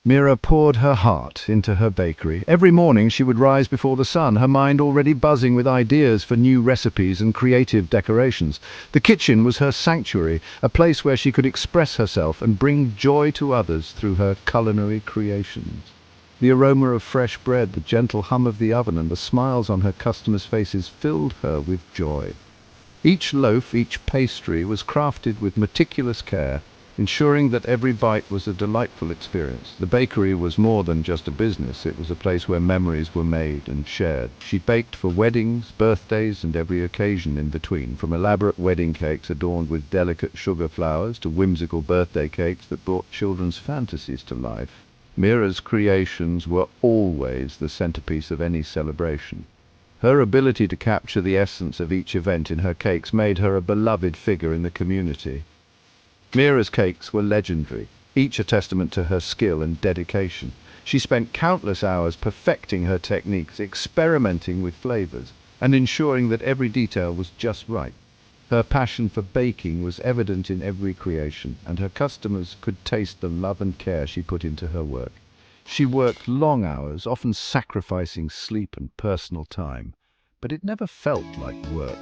Mira poured her heart into her bakery. Every morning she would rise before the sun, her mind already buzzing with ideas for new recipes and creative decorations. The kitchen was her sanctuary, a place where she could express herself and bring joy to others through her culinary creations. The aroma of fresh bread, the gentle hum of the oven, and the smiles on her customers' faces filled her with joy. Each loaf, each pastry was crafted with meticulous care, ensuring that every bite was a delightful experience. The bakery was more than just a business, it was a place where memories were made and shared. She baked for weddings, birthdays, and every occasion in between, from elaborate wedding cakes adorned with delicate sugar flowers to whimsical birthday cakes that brought children's fantasies to life. Mira's creations were always the centerpiece of any celebration. Her ability to capture the essence of each event in her cakes made her a beloved figure in the community. Mira's cakes were legendary, each a testament to her skill and dedication. She spent countless hours perfecting her techniques, experimenting with flavors, and ensuring that every detail was just right. Her passion for baking was evident in every creation, and her customers could taste the love and care she put into her work. She worked long hours, often sacrificing sleep and personal time, but it never felt like work.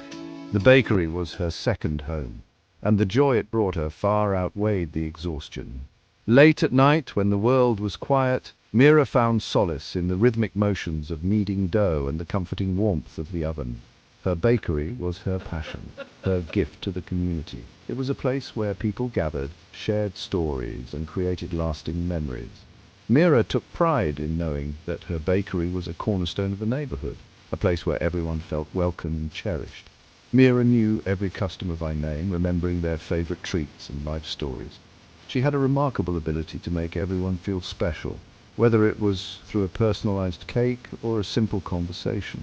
The bakery was her second home, and the joy it brought her far outweighed the exhaustion. Late at night, when the world was quiet, Mira found solace in the rhythmic motions of kneading dough and the comforting warmth of the oven. Her bakery was her passion, her gift to the community. It was a place where people gathered, shared stories, and created lasting memories. Mira took pride in knowing that her bakery was a cornerstone of the neighborhood, a place where everyone felt welcome and cherished. Mira knew every customer by name, remembering their favorite treats and life stories. She had a remarkable ability to make everyone feel special, whether it was through a personalized cake or a simple conversation.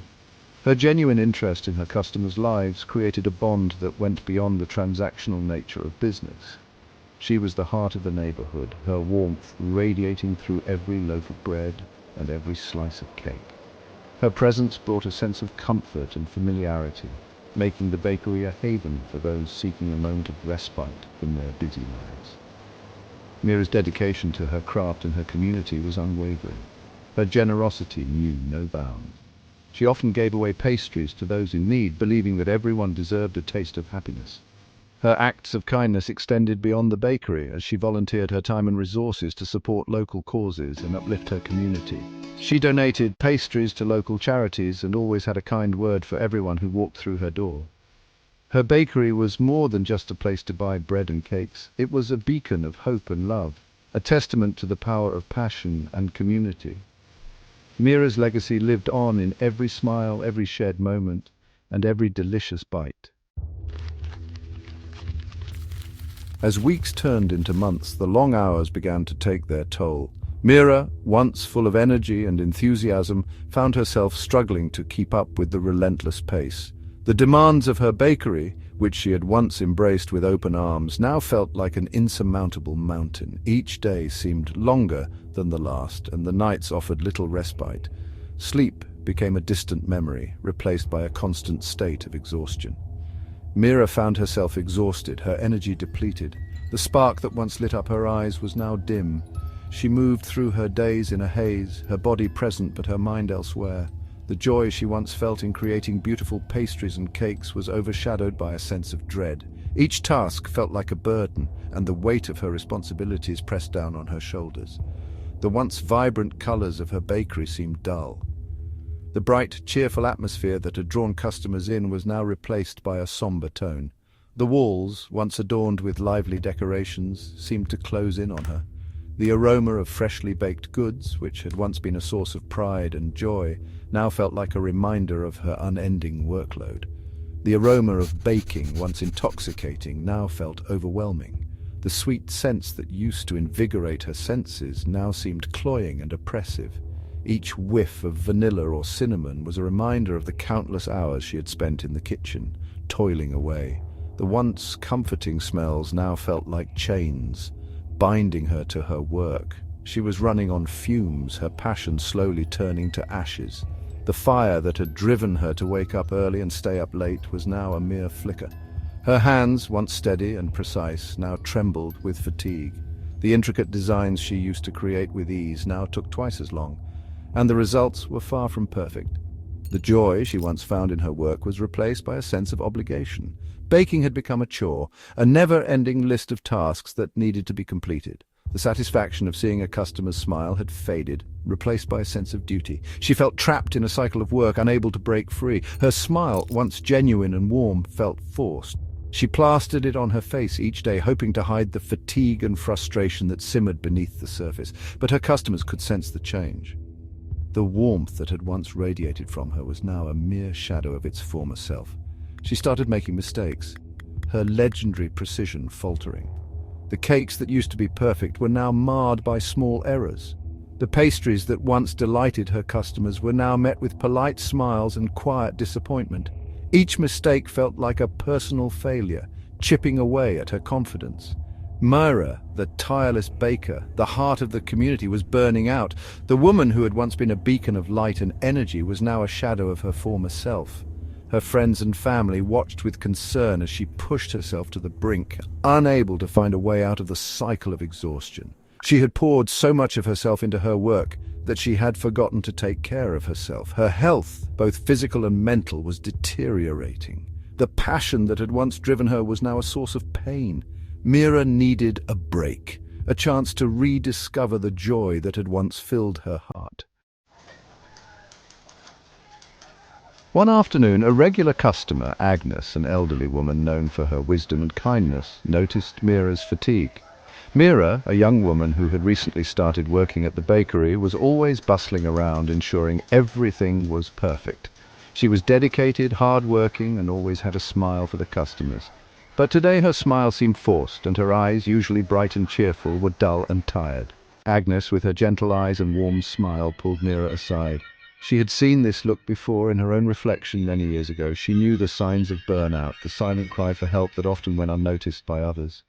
Her genuine interest in her customers' lives created a bond that went beyond the transactional nature of business. She was the heart of the neighborhood, her warmth radiating through every loaf of bread and every slice of cake. Her presence brought a sense of comfort and familiarity, making the bakery a haven for those seeking a moment of respite from their busy lives. Mira's dedication to her craft and her community was unwavering. Her generosity knew no bounds. She often gave away pastries to those in need, believing that everyone deserved a taste of happiness. Her acts of kindness extended beyond the bakery as she volunteered her time and resources to support local causes and uplift her community. She donated pastries to local charities and always had a kind word for everyone who walked through her door. Her bakery was more than just a place to buy bread and cakes. It was a beacon of hope and love, a testament to the power of passion and community. Mira's legacy lived on in every smile, every shared moment, and every delicious bite. As weeks turned into months, the long hours began to take their toll. Mira, once full of energy and enthusiasm, found herself struggling to keep up with the relentless pace. The demands of her bakery, which she had once embraced with open arms, now felt like an insurmountable mountain. Each day seemed longer than the last, and the nights offered little respite. Sleep became a distant memory, replaced by a constant state of exhaustion. Mira found herself exhausted, her energy depleted. The spark that once lit up her eyes was now dim. She moved through her days in a haze, her body present but her mind elsewhere. The joy she once felt in creating beautiful pastries and cakes was overshadowed by a sense of dread. Each task felt like a burden, and the weight of her responsibilities pressed down on her shoulders. The once vibrant colors of her bakery seemed dull. The bright, cheerful atmosphere that had drawn customers in was now replaced by a somber tone. The walls, once adorned with lively decorations, seemed to close in on her. The aroma of freshly baked goods, which had once been a source of pride and joy, now felt like a reminder of her unending workload. The aroma of baking, once intoxicating, now felt overwhelming. The sweet scents that used to invigorate her senses now seemed cloying and oppressive. Each whiff of vanilla or cinnamon was a reminder of the countless hours she had spent in the kitchen, toiling away. The once comforting smells now felt like chains, binding her to her work. She was running on fumes, her passion slowly turning to ashes. The fire that had driven her to wake up early and stay up late was now a mere flicker. Her hands, once steady and precise, now trembled with fatigue. The intricate designs she used to create with ease now took twice as long, and the results were far from perfect. The joy she once found in her work was replaced by a sense of obligation. Baking had become a chore, a never-ending list of tasks that needed to be completed. The satisfaction of seeing a customer's smile had faded, replaced by a sense of duty. She felt trapped in a cycle of work, unable to break free. Her smile, once genuine and warm, felt forced. She plastered it on her face each day, hoping to hide the fatigue and frustration that simmered beneath the surface. But her customers could sense the change. The warmth that had once radiated from her was now a mere shadow of its former self. She started making mistakes, her legendary precision faltering. The cakes that used to be perfect were now marred by small errors. The pastries that once delighted her customers were now met with polite smiles and quiet disappointment. Each mistake felt like a personal failure, chipping away at her confidence. Mira, the tireless baker, the heart of the community, was burning out. The woman who had once been a beacon of light and energy was now a shadow of her former self. Her friends and family watched with concern as she pushed herself to the brink, unable to find a way out of the cycle of exhaustion. She had poured so much of herself into her work that she had forgotten to take care of herself. Her health, both physical and mental, was deteriorating. The passion that had once driven her was now a source of pain. Mira needed a break, a chance to rediscover the joy that had once filled her heart. One afternoon, a regular customer, Agnes, an elderly woman known for her wisdom and kindness, noticed Mira's fatigue. Mira, a young woman who had recently started working at the bakery, was always bustling around, ensuring everything was perfect. She was dedicated, hard-working, and always had a smile for the customers. But today her smile seemed forced, and her eyes, usually bright and cheerful, were dull and tired. Agnes, with her gentle eyes and warm smile, pulled Mira aside. She had seen this look before in her own reflection many years ago. She knew the signs of burnout, the silent cry for help that often went unnoticed by others.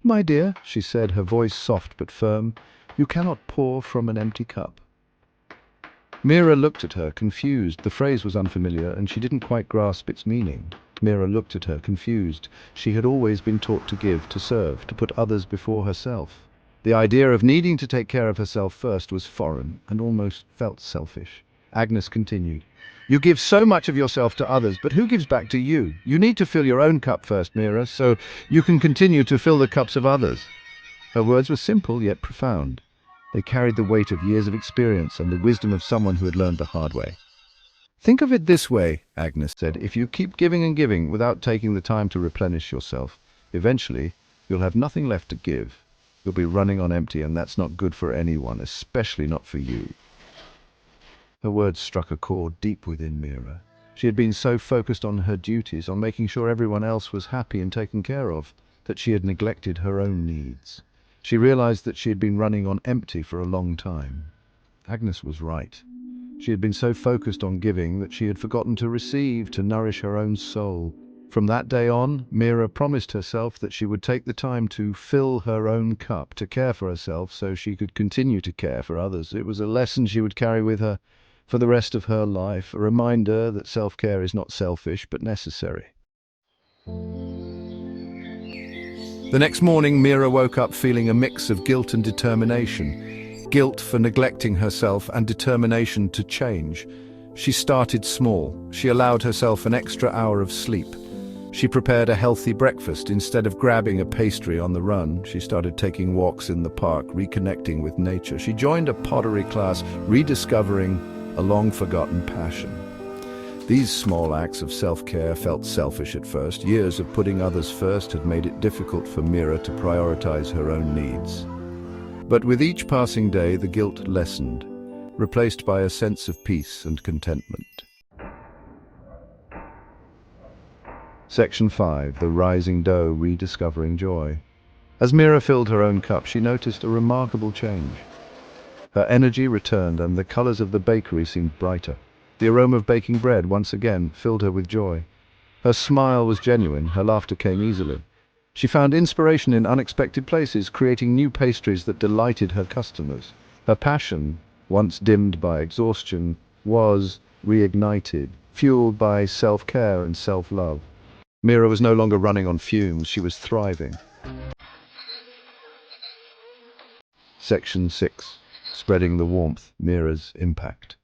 "My dear," she said, her voice soft but firm, "you cannot pour from an empty cup." Mira looked at her, confused. The phrase was unfamiliar, and she didn't quite grasp its meaning. Mira looked at her, confused. She had always been taught to give, to serve, to put others before herself. The idea of needing to take care of herself first was foreign, and almost felt selfish. Agnes continued, "You give so much of yourself to others, but who gives back to you? You need to fill your own cup first, Mira, so you can continue to fill the cups of others." Her words were simple, yet profound. They carried the weight of years of experience and the wisdom of someone who had learned the hard way. "Think of it this way," Agnes said, "if you keep giving and giving without taking the time to replenish yourself, eventually you'll have nothing left to give. You'll be running on empty, and that's not good for anyone, especially not for you." Her words struck a chord deep within Mira. She had been so focused on her duties, on making sure everyone else was happy and taken care of, that she had neglected her own needs. She realized that she had been running on empty for a long time. Agnes was right. She had been so focused on giving that she had forgotten to receive, to nourish her own soul. From that day on, Mira promised herself that she would take the time to fill her own cup, to care for herself so she could continue to care for others. It was a lesson she would carry with her for the rest of her life, a reminder that self-care is not selfish but necessary. The next morning, Mira woke up feeling a mix of guilt and determination. Guilt for neglecting herself and determination to change. She started small. She allowed herself an extra hour of sleep. She prepared a healthy breakfast. Instead of grabbing a pastry on the run, she started taking walks in the park, reconnecting with nature. She joined a pottery class, rediscovering a long-forgotten passion. These small acts of self-care felt selfish at first. Years of putting others first had made it difficult for Mira to prioritize her own needs. But with each passing day, the guilt lessened, replaced by a sense of peace and contentment. Section 5. The Rising Dough, Rediscovering Joy. As Mira filled her own cup, she noticed a remarkable change. Her energy returned, and the colors of the bakery seemed brighter. The aroma of baking bread once again filled her with joy. Her smile was genuine, her laughter came easily. She found inspiration in unexpected places, creating new pastries that delighted her customers. Her passion, once dimmed by exhaustion, was reignited, fueled by self-care and self-love. Mira was no longer running on fumes, she was thriving. Section 6. Spreading the warmth, Mira's impact.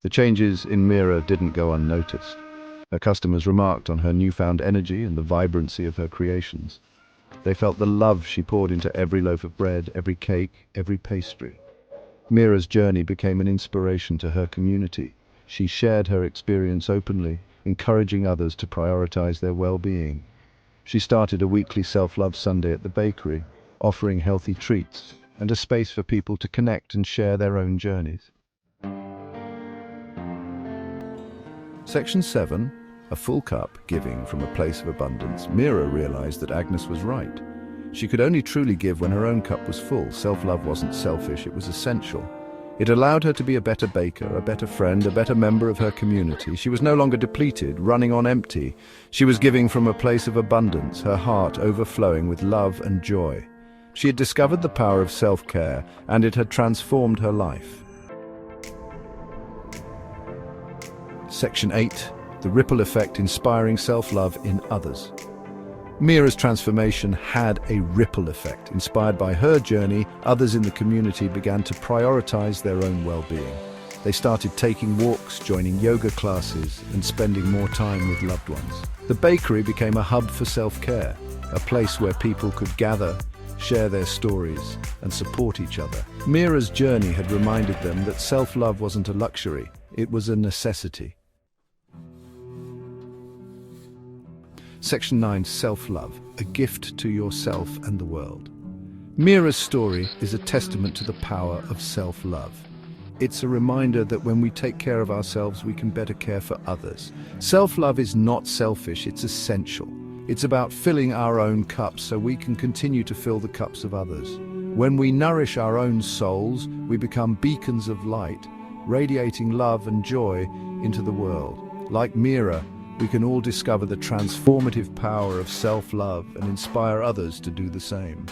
The changes in Mira didn't go unnoticed. Her customers remarked on her newfound energy and the vibrancy of her creations. They felt the love she poured into every loaf of bread, every cake, every pastry. Mira's journey became an inspiration to her community. She shared her experience openly, encouraging others to prioritize their well-being. She started a weekly self-love Sunday at the bakery, offering healthy treats and a space for people to connect and share their own journeys. Section 7. A full cup, giving from a place of abundance. Mira realized that Agnes was right. She could only truly give when her own cup was full. Self-love wasn't selfish, it was essential. It allowed her to be a better baker, a better friend, a better member of her community. She was no longer depleted, running on empty. She was giving from a place of abundance, her heart overflowing with love and joy. She had discovered the power of self-care, and it had transformed her life. Section 8. The ripple effect, inspiring self-love in others. Mira's transformation had a ripple effect. Inspired by her journey, others in the community began to prioritize their own well-being. They started taking walks, joining yoga classes, and spending more time with loved ones. The bakery became a hub for self-care, a place where people could gather, share their stories, and support each other. Mira's journey had reminded them that self-love wasn't a luxury, it was a necessity. Section 9. Self-love, a gift to yourself and the world. Mira's story is a testament to the power of self-love. It's a reminder that when we take care of ourselves, we can better care for others. Self-love is not selfish, it's essential. It's about filling our own cups so we can continue to fill the cups of others. When we nourish our own souls, we become beacons of light, radiating love and joy into the world. Like Mira, we can all discover the transformative power of self-love and inspire others to do the same.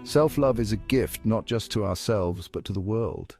Self-love is a gift not just to ourselves but to the world.